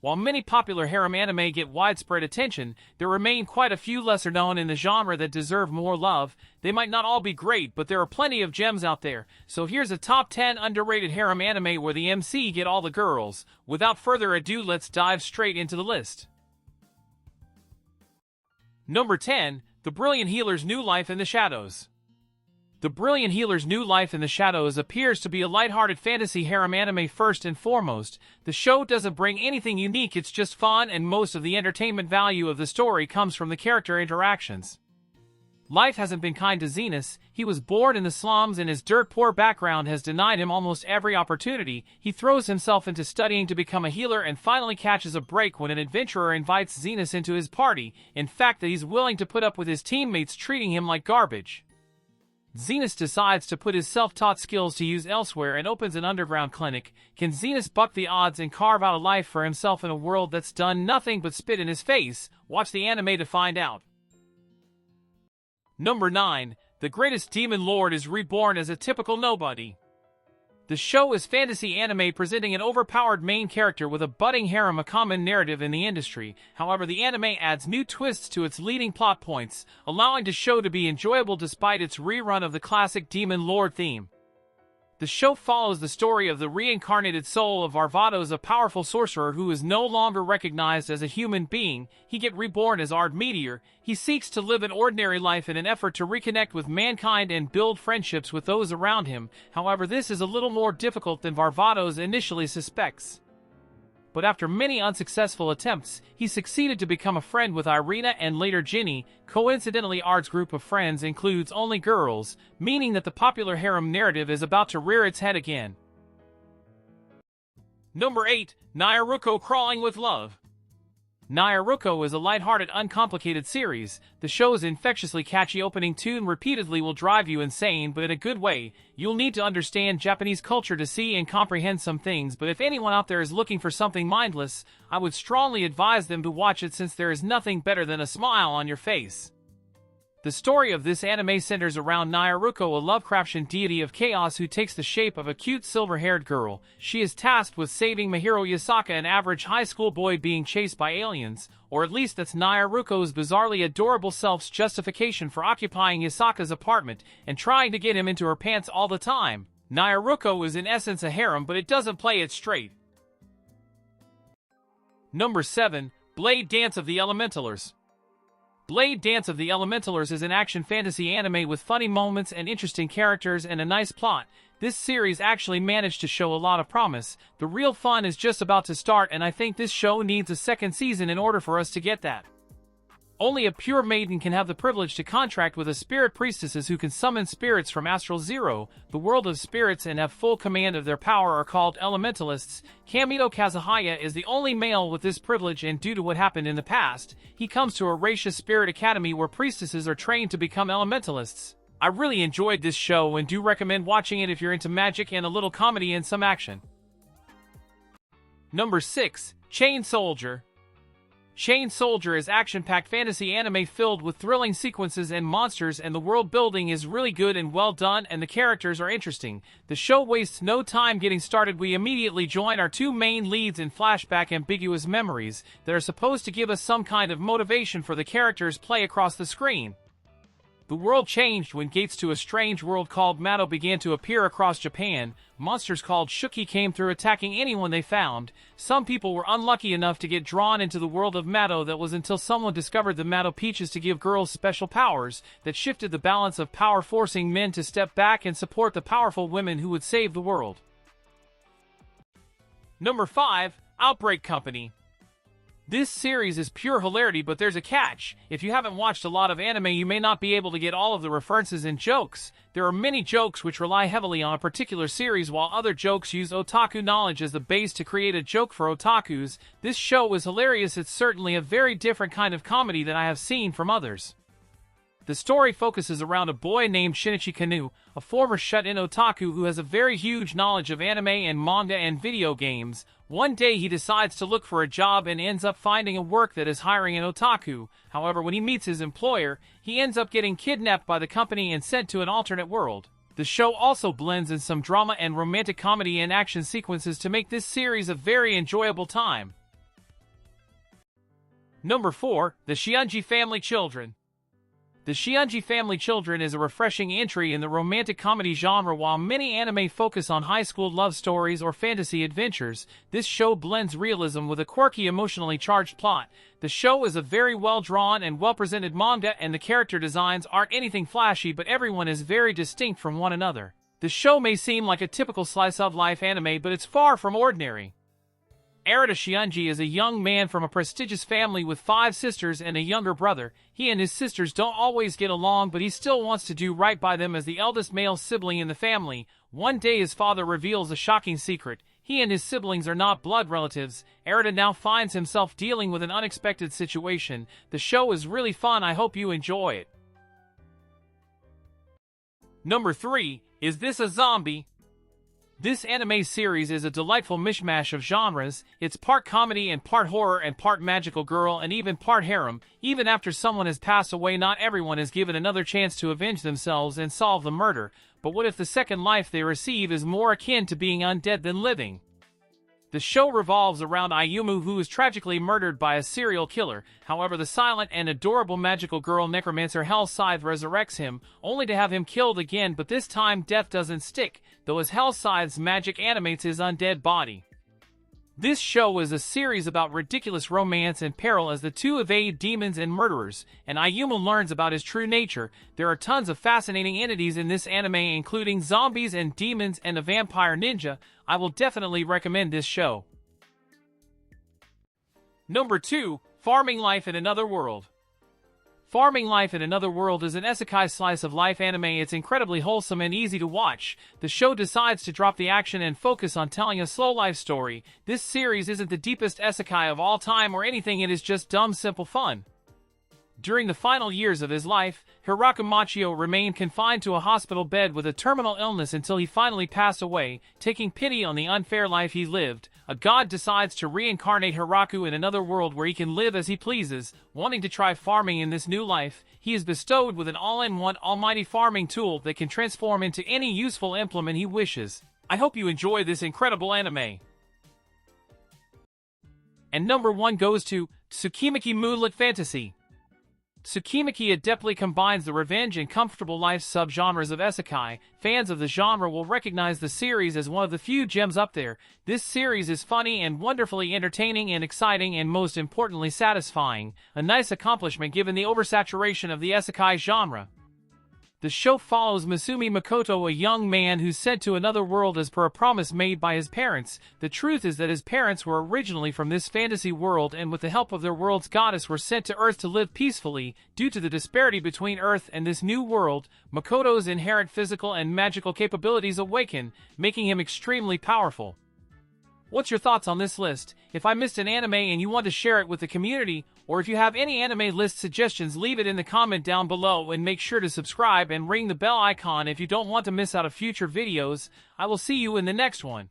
While many popular harem anime get widespread attention, there remain quite a few lesser known in the genre that deserve more love. They might not all be great, but there are plenty of gems out there. So here's a top 10 underrated harem anime where the MC get all the girls. Without further ado, let's dive straight into the list. Number 10. The Brilliant Healer's New Life in the Shadows. The Brilliant Healer's New Life in the Shadows appears to be a lighthearted fantasy harem anime first and foremost. The show doesn't bring anything unique, it's just fun, and most of the entertainment value of the story comes from the character interactions. Life hasn't been kind to Zenus. He was born in the slums and his dirt-poor background has denied him almost every opportunity. He throws himself into studying to become a healer and finally catches a break when an adventurer invites Zenus into his party. In fact, that he's willing to put up with his teammates treating him like garbage. Zenus decides to put his self-taught skills to use elsewhere and opens an underground clinic. Can Zenus buck the odds and carve out a life for himself in a world that's done nothing but spit in his face? Watch the anime to find out. Number 9. The Greatest Demon Lord is reborn as a typical nobody. The show is fantasy anime presenting an overpowered main character with a budding harem, a common narrative in the industry. However, the anime adds new twists to its leading plot points, allowing the show to be enjoyable despite its rerun of the classic Demon Lord theme. The show follows the story of the reincarnated soul of Varvatos, a powerful sorcerer who is no longer recognized as a human being. He gets reborn as Ard Meteor. He seeks to live an ordinary life in an effort to reconnect with mankind and build friendships with those around him. However, this is a little more difficult than Varvatos initially suspects. But after many unsuccessful attempts, he succeeded to become a friend with Irina and later Ginny. Coincidentally, Ard's group of friends includes only girls, meaning that the popular harem narrative is about to rear its head again. Number 8. Naruto Crawling with Love. Naruto is a lighthearted, uncomplicated series. The show's infectiously catchy opening tune repeatedly will drive you insane, but in a good way. You'll need to understand Japanese culture to see and comprehend some things, but if anyone out there is looking for something mindless, I would strongly advise them to watch it, since there is nothing better than a smile on your face. The story of this anime centers around Naruto, a Lovecraftian deity of chaos who takes the shape of a cute silver-haired girl. She is tasked with saving Mahiro Yasaka, an average high school boy being chased by aliens, or at least that's Naruto's bizarrely adorable self's justification for occupying Yasaka's apartment and trying to get him into her pants all the time. Naruto is in essence a harem, but it doesn't play it straight. Number 7. Blade Dance of the Elementalers. Blade Dance of the Elementalers is an action fantasy anime with funny moments and interesting characters and a nice plot. This series actually managed to show a lot of promise. The real fun is just about to start, and I think this show needs a second season in order for us to get that. Only a pure maiden can have the privilege to contract with a spirit priestesses who can summon spirits from Astral Zero, the world of spirits, and have full command of their power are called elementalists. Kamito Kazuhaya is the only male with this privilege, and due to what happened in the past, he comes to a Raisha Spirit Academy where priestesses are trained to become elementalists. I really enjoyed this show and do recommend watching it if you're into magic and a little comedy and some action. Number 6. Chain Soldier. Chain Soldier is action-packed fantasy anime filled with thrilling sequences and monsters, and the world building is really good and well done, and the characters are interesting. The show wastes no time getting started. We immediately join our two main leads in flashback ambiguous memories that are supposed to give us some kind of motivation for the characters' play across the screen. The world changed when gates to a strange world called Mato began to appear across Japan. Monsters called Shuki came through, attacking anyone they found. Some people were unlucky enough to get drawn into the world of Mato. That was until someone discovered the Mato Peaches to give girls special powers that shifted the balance of power, forcing men to step back and support the powerful women who would save the world. Number 5. Outbreak Company. This series is pure hilarity, but there's a catch. If you haven't watched a lot of anime, you may not be able to get all of the references and jokes. There are many jokes which rely heavily on a particular series, while other jokes use otaku knowledge as the base to create a joke for otakus. This show is hilarious. It's certainly a very different kind of comedy than I have seen from others. The story focuses around a boy named Shinichi Kanu, a former shut-in otaku who has a very huge knowledge of anime and manga and video games. One day he decides to look for a job and ends up finding a work that is hiring an otaku. However, when he meets his employer, he ends up getting kidnapped by the company and sent to an alternate world. The show also blends in some drama and romantic comedy and action sequences to make this series a very enjoyable time. Number 4. The Shiunji Family Children. The Shiunji Family Children is a refreshing entry in the romantic comedy genre. While many anime focus on high school love stories or fantasy adventures, this show blends realism with a quirky, emotionally charged plot. The show is a very well-drawn and well-presented manga, and the character designs aren't anything flashy, but everyone is very distinct from one another. The show may seem like a typical slice-of-life anime, but it's far from ordinary. Arata Shiunji is a young man from a prestigious family with 5 sisters and a younger brother. He and his sisters don't always get along, but he still wants to do right by them as the eldest male sibling in the family. One day his father reveals a shocking secret. He and his siblings are not blood relatives. Arata now finds himself dealing with an unexpected situation. The show is really fun. I hope you enjoy it. Number 3. Is This a Zombie? This anime series is a delightful mishmash of genres. It's part comedy and part horror and part magical girl and even part harem. Even after someone has passed away, not everyone is given another chance to avenge themselves and solve the murder. But what if the second life they receive is more akin to being undead than living? The show revolves around Ayumu, who is tragically murdered by a serial killer. However, the silent and adorable magical girl necromancer Hell Scythe resurrects him, only to have him killed again, but this time death doesn't stick, though, as Hell Scythe's magic animates his undead body. This show is a series about ridiculous romance and peril as the two evade demons and murderers, and Ayumu learns about his true nature. There are tons of fascinating entities in this anime, including zombies and demons and a vampire ninja. I will definitely recommend this show. Number 2. Farming Life in Another World. Farming Life in Another World is an isekai slice-of-life anime. It's incredibly wholesome and easy to watch. The show decides to drop the action and focus on telling a slow life story. This series isn't the deepest isekai of all time or anything, it is just dumb, simple fun. During the final years of his life, Hiraku Machio remained confined to a hospital bed with a terminal illness until he finally passed away. Taking pity on the unfair life he lived, a god decides to reincarnate Hiraku in another world where he can live as he pleases. Wanting to try farming in this new life, he is bestowed with an all-in-one almighty farming tool that can transform into any useful implement he wishes. I hope you enjoy this incredible anime. And number 1 goes to Tsukimiki Moonlit Fantasy. Tsukimiki adeptly combines the revenge and comfortable life subgenres of isekai. Fans of the genre will recognize the series as one of the few gems up there. This series is funny and wonderfully entertaining and exciting, and most importantly satisfying. A nice accomplishment given the oversaturation of the isekai genre. The show follows Masumi Makoto, a young man who's sent to another world as per a promise made by his parents. The truth is that his parents were originally from this fantasy world, and with the help of their world's goddess were sent to Earth to live peacefully. Due to the disparity between Earth and this new world, Makoto's inherent physical and magical capabilities awaken, making him extremely powerful. What's your thoughts on this list? If I missed an anime and you want to share it with the community, or if you have any anime list suggestions, leave it in the comment down below, and make sure to subscribe and ring the bell icon if you don't want to miss out on future videos. I will see you in the next one.